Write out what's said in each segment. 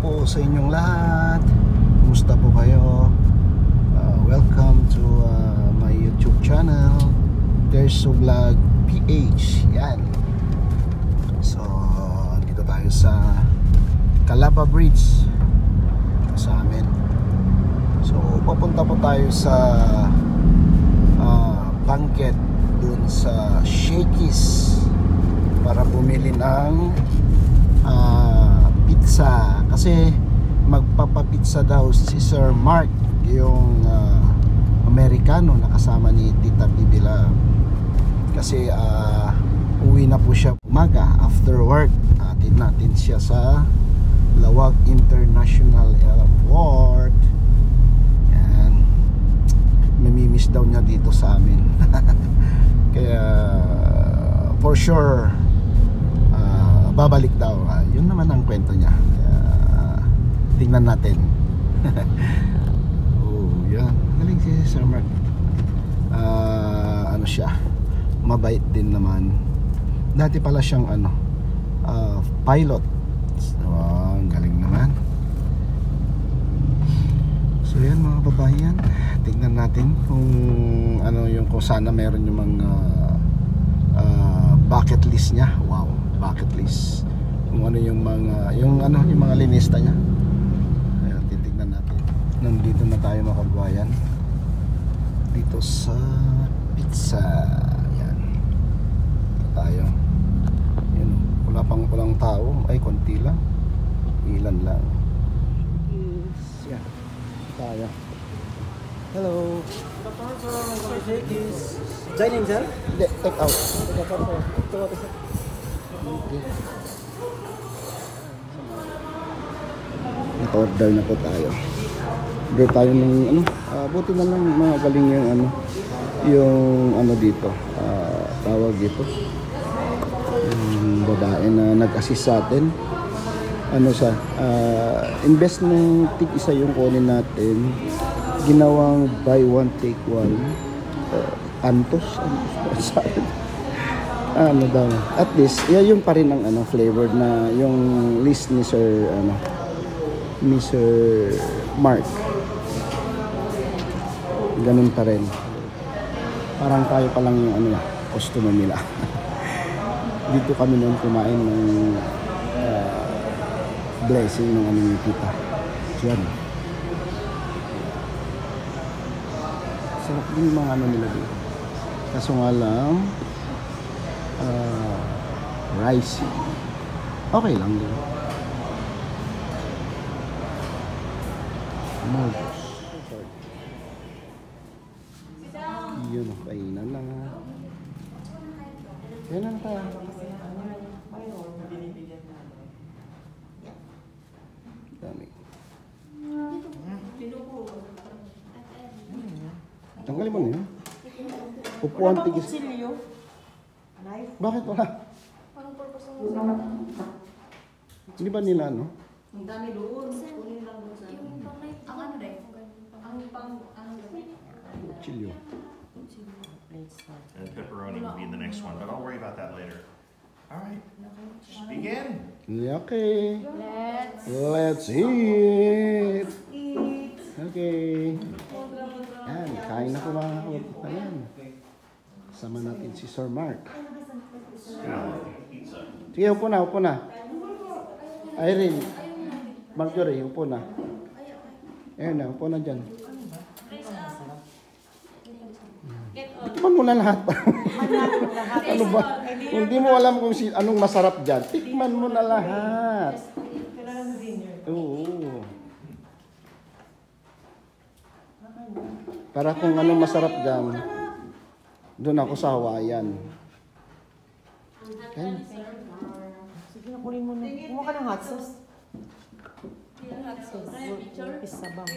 po sa inyong lahat. Kumusta po kayo? Welcome to my YouTube channel, Terso Vlog PH. Yan. So, dito tayo sa Calapa Bridge sa amin. So, papunta po tayo sa Banquet dun sa Shakey's para bumili ng pizza, kasi magpapapizza daw si Sir Mark, yung Amerikano na kasama ni Tita Bibila, kasi uwi na po siya umaga after work. Atid natin siya sa Lawag International Airport. Yan, mamimiss daw niya dito sa amin. Kaya for sure babalik daw. Yun naman ang kwento niya. Tingnan natin. Oh, yan. Galing si Sir Mark. Ano siya? Mabait din naman. Dati pala siyang pilot. Ang galing naman. So yan mga babayan. Tingnan natin kung kung sana meron yung mga bucket list niya. Wow, bucket list. Kung ano yung mga yung mga linista niya. Ayan, titignan natin. Nandito na tayo mga kababayan. Dito sa pizza. Ayan. Dito tayo. Ayan, walang tao. Ay, konti lang. Ilan lang. Yes. Yan. Tayo. Hello. Dining, sir? Hindi, take out. Okay. Naka-order na po tayo. Order tayo ng buti na lang magaling yung dito. Tawag dito. Yung babae na nag-assist sa atin. Invest ng tig-isa yung kunin natin. Ginawang buy one take one. Antos daw. At least yung pa rin ang flavored na yung list ni Sir Mark. Ganun pa rin. Parang tayo pa lang yung customer nila. Dito kami noon kumain ng blessing ng aming tita. Yan. Sarap din yung mga nila dito. Kaso nga lang rice. Okay lang din. Mogus. Yun, kainan na. Yan na tayo. Dami. Tanggalin mo na yun. Upuan tigis. Bakit wala? Hindi ba nila Ang dami doon. Kunin lang doon sa Chilyo. And pepperoni will be in the next one, but I'll worry about that later. All right, begin. Okay. Let's eat. Okay. Yan, kain na po mga kawaputan yan. Sama natin si Sir Mark. Sige, upo na. Irene, Marjorie, upo na. Ayun na, upo na dyan. Tikman mo na lahat. Ano ba? Kung di mo alam kung anong masarap dyan, tikman mo na lahat. Oo. Para kung anong masarap dyan, doon ako sa Hawaiian. Okay. Sige na, kunin mo na. Kumuha ka ng hot sauce. Pizza bang.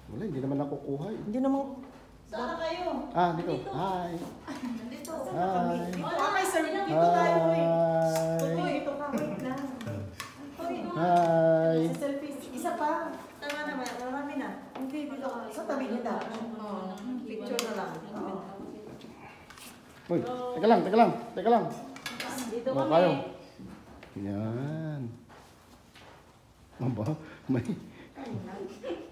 Wala, hindi naman ako kuha. Hindi naman. Saan kayo? Dito. Hi. Nandito. Hi. Okay, sir. Dito tayo. Hi. Ito ka. Wait lang. Hi. Sa selfie. Isa pa. Tama naman. Marami na. Hindi, dito ka. Sa tabi niya daw. Picture na lang. Uy, teka lang. Dito Kayo. Yan. Aba,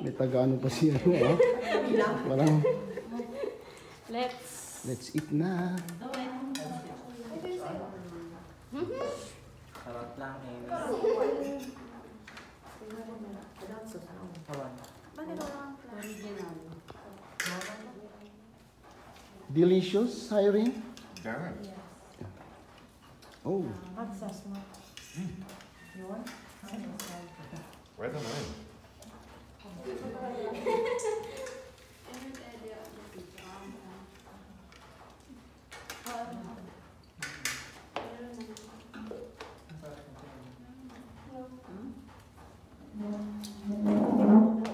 may taga-ano pa siya. Oh. Parang, let's eat na. Sarap lang eh. Delicious, Irene? Very. Oh, Hot sauce mo. Yun? Right on the line.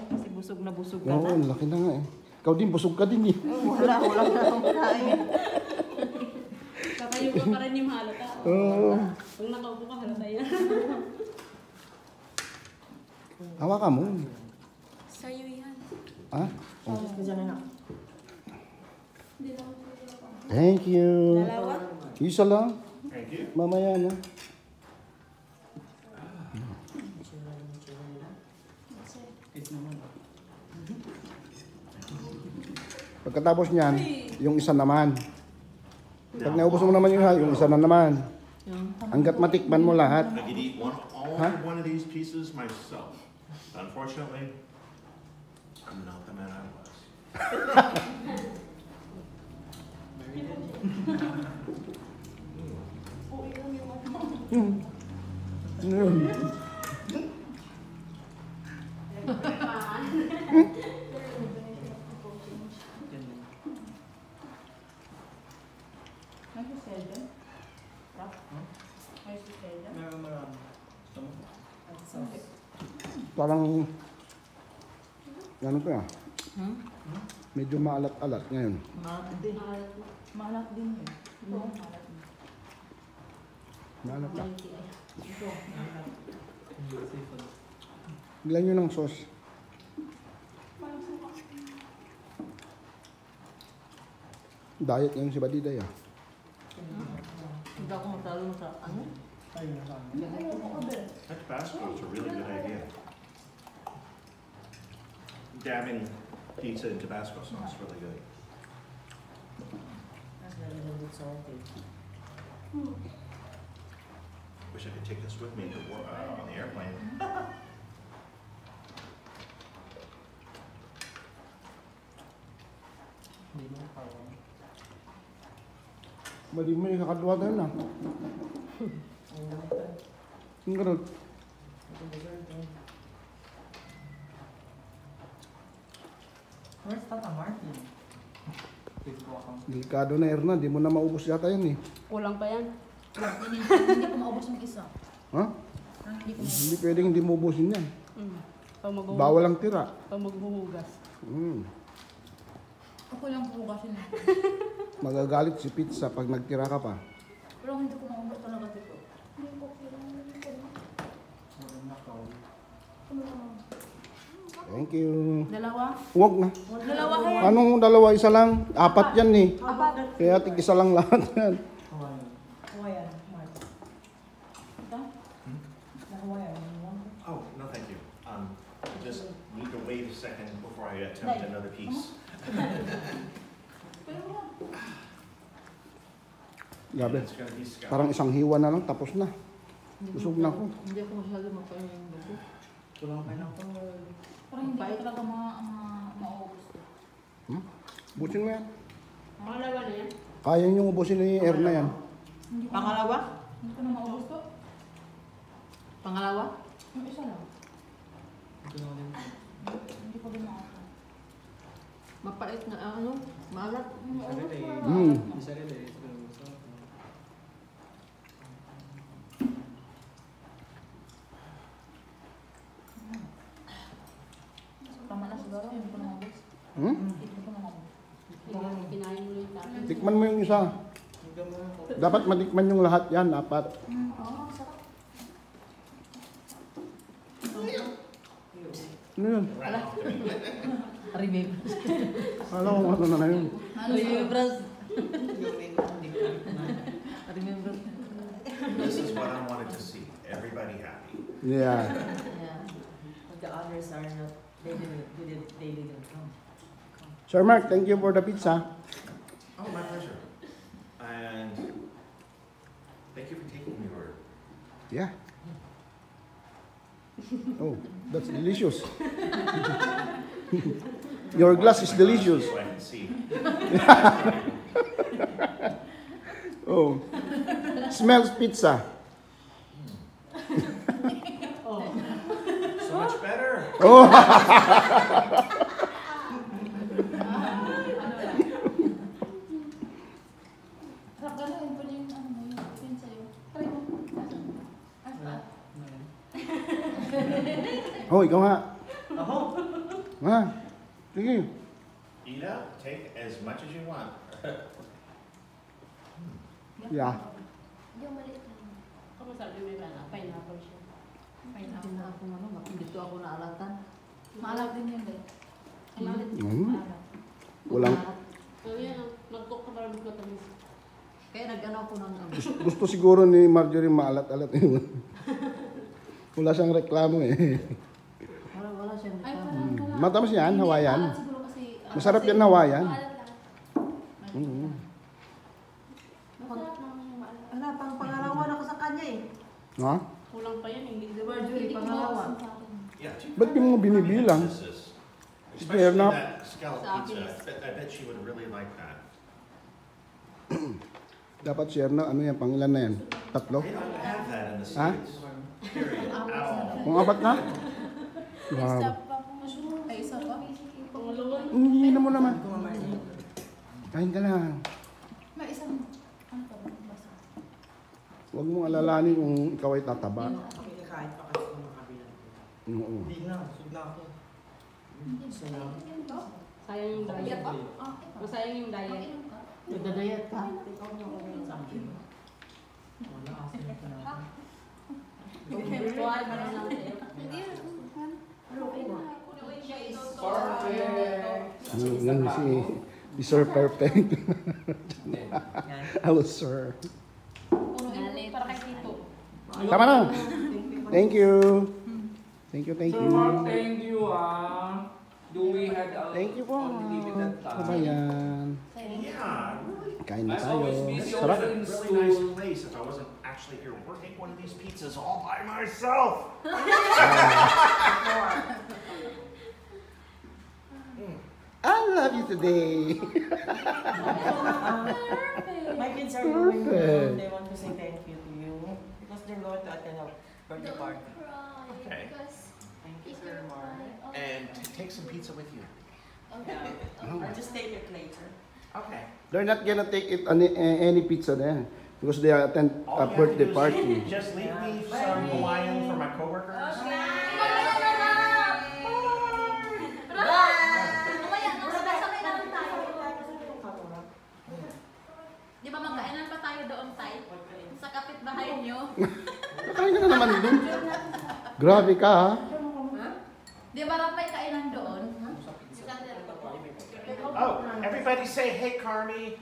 Kasi busog na busog ka oo, na. ang laki na nga eh. Ikaw din, busog ka din eh. Wala na akong kain. Kakayo ka pa rin yung halata. Oo. Kung nakaupo ka, halata yan. Hawakan mo. Sa'yo yan. Ha? Tapos ka dyan na. Thank you. Dalawa? Isa lang. Thank you. Mamaya na. Pagkatapos niyan, yung isa naman. Pag naubos mo naman yung isa na naman. Hanggat matikman mo lahat. I could eat all Huh? one of these pieces myself. Unfortunately, I'm not the man I was. Yun. Meron marami. Gusto mo? Parang, ano to ya? Medyo maalat-alat ngayon. Malak din yun. Maalat na. Seafood. Bigyan nyo ng sauce. Diet ngayon si Badiday ah. Hindi ako magtalo sa ano? Ayun na kami. That Tabasco is a really good idea. Dabbing pizza in Tabasco sauce is really good. That's very good salty. Wish I could take this with me to work, on the airplane. Hindi mo parang. Badi mo yung kakadwa tayo na. Yung ganun. Where's Tata Martin? Pwede ko akong. Delikado na Erna, di mo na maubos yata yun eh. Kulang pa yan. Hindi ko maubos ng isa. Ha? Hindi ko Hindi pwedeng hindi mo ubusin yan. Pag maghuhugas. Bawal ang tira. Pag maghuhugas. Ako lang hugasin eh. Magagalit si pizza pag nagtira ka pa. Pero hindi ko maubos talaga dito. Meron na ako. Thank you. Dalawa? Huwag na. Dalawa kaya? Anong dalawa? Isa lang? Apat yan eh. Apat. Kaya tig isa lang lahat yan. Hawaiian. Hawaiian, Mark. Ito? Na Hawaiian. Oh, no, thank you. I just need to wait a second before I attempt another piece. Grabe. It's gonna be scalloped. Parang isang hiwa na lang, tapos na. Busog na ako. Hindi ako masyado magpahin yung buko. Kulang pa na. Parang hindi ko talaga maubos. Busin mo yan. Pangalawa na yan. Kaya nyo ubusin ni Erna yan. Hindi ko Pangalawa? Hindi ko na maubos to. Pangalawa? Yung isa lang. Ito na ulit. Hindi ko din maubos. Mapait na ano? Maalat? Sarili. Sarili. Tama na siguro. Hindi ko na maubos. Hindi ko na maubos. Kinain mo yung tatay. Tikman mo yung isa. Dapat matikman yung lahat yan, apat. Oo, sarap. Ano yun? Remember. Alam ko ano na yun. Remember. Remember. This is what I wanted to see. Everybody happy. Yeah. Yeah. the others are not, they didn't come. Sir Mark, thank you for the pizza. Oh, my pleasure. And thank you for taking me order. Yeah. Oh, that's delicious. Your glass is delicious. So I can see. Oh, smells pizza. So much better. Oh, Sarap gano'n, yun po yung ano mo, yung pin sa'yo. Try mo. oh, ikaw nga. Ako? Ha? Sige. Eat up. Take as much as you want. Yeah. Yung maliit lang. Ako sabi may pineapple siya. Pineapple. Hindi ako ano, dito ako naalatan. Maalat din yun, eh. Maalat. Mm. Walang, So yan, mag-cook ka para magkatamis. Kaya nag-ano ako ng ano. gusto siguro ni Marjorie maalat-alat yun. Wala siyang reklamo eh. Wala siyang Ay, reklamo. parang Matamis yan, Hindi, Hawaiian. maalat siguro kasi, Masarap kasi yan, Hawaiian. maalat lang. Mm. Masarap naman yung maalat. Ano, pangalawan ako sa kanya eh. Ha? Kulang pa yan, hindi. Di ba, Julie, Hindi ko pangalawa. mawasan sa akin. Yeah. Ba't di mo binibilang? Especially Fair enough. that scallop Sa pizza. I bet she would really like that. Dapat share na, ano yan, pangilan na yan? Tatlo? They don't have that in the Huh? States. Period. At all. Kung apat na? Wow. Isa pa po. Ay, isa pa. Pangalawa. Hindi na mo naman. Kain ka lang. May isang, ano pa ba? Basta. Huwag mong alalahanin kung ikaw ay tataba. Kahit pa kasi ng kabilang. Oo. Hindi na, sug na ako. Isa na. Sayang yung Iya diet. pa? Ah, ikaw. Masayang yung diet. Mag-inom ka? Nagdadayat ka. Wala kasi na pinaka. Tuwal pa rin lang sa'yo. Hindi, Yan si Sir Perfect. Hello, Sir. Puro input para kay Tito. Tama na. Thank you. Thank you, thank Sir you. Mark, thank you Do we had Thank you po. unlimited Ano ba time? yan? Yeah, really, Kain na I'm tayo. always busy Sarap. over in really nice school. place if I wasn't actually here working one of these pizzas all by myself. I love you today. My kids are going Perfect. home. They want to say thank you to you. Because they're going to attend a birthday party. Okay. Thank you, Sir Mark. And take some pizza with you. Or just take it later. Okay. They're not gonna take it any pizza there because they attend All a you have to birthday do is party. Just leave me some Hawaiian for my coworkers. Mamaya, sabay-sabay na lang tayo. Di ba magkainan pa tayo doon, Tay? Sa kapitbahay niyo. Kain ka na naman dun. Grabe ka ha. Di ba rapay kainan doon? Oh, everybody say, hey, Carmi.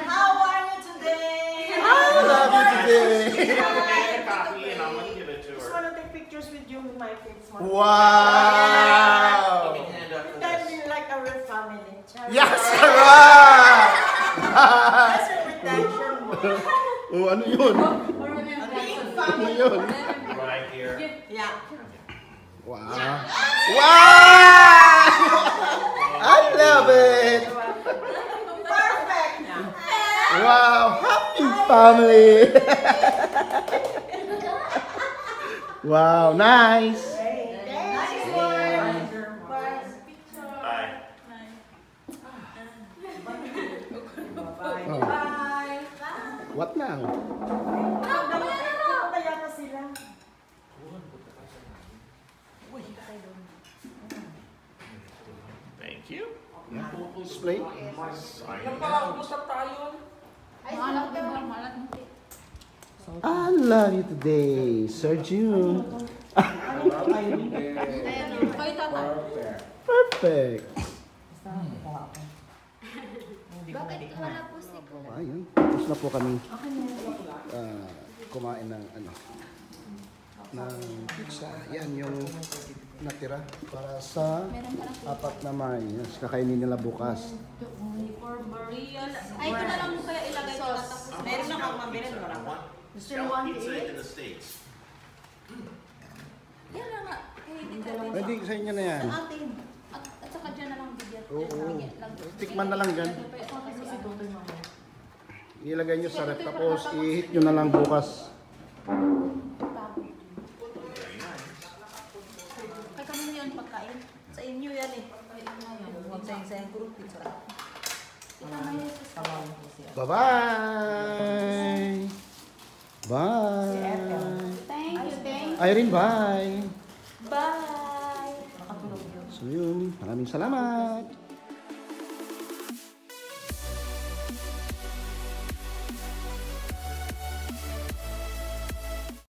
How are you today? I love you today. She's gonna make a copy and I'm gonna give it to Just her. want to take pictures with you with my kids. You Wow. can hand up for Pretend this. me like a real family. Yes, sarap. That's your protection. Oh, ano yun? Ano yun? Right here. Yeah. Wow. Wow! I love it. Perfect. Wow, happy family. Wow, nice. Nice one. Bye. Bye. Oh. Bye. What now? Kaya na sila. Thank you. Display. Nagpapag-usap tayo. Maalat din ba? Maalat mo. I love you today, Sir June. Ayan, kayo tatay. Perfect. Bakit wala po si Ayun, tapos na po kami kumain ng ano, ng pizza. Yan yung natira para sa Meron pa lang. 4 na May. Yes, kakainin nila bukas. For Maria's. Ay, ito na lang mo kaya ilagay ko tapos. Meron na kang mabili, wala pa. Scout pizza in the States. Yan lang nga. Eh, hindi ka. Pwede sa inyo na yan. Sa atin. At saka dyan na lang bigyan. Oo. Bigyan lang. Tikman na lang dyan. Ito kasi si Tutoy mo. Ilagay nyo sa ref tapos i-hit nyo na lang bukas. Kaya kanino yun pagkain? Sa inyo yan eh. Ay, ina yan. Huwag sa group pizza. Ikaw na yun. Tawagin ko siya. Bye-bye! Bye! Thank you, thank you. Irene, bye! Bye! Nakatulog yun. So yun, maraming salamat!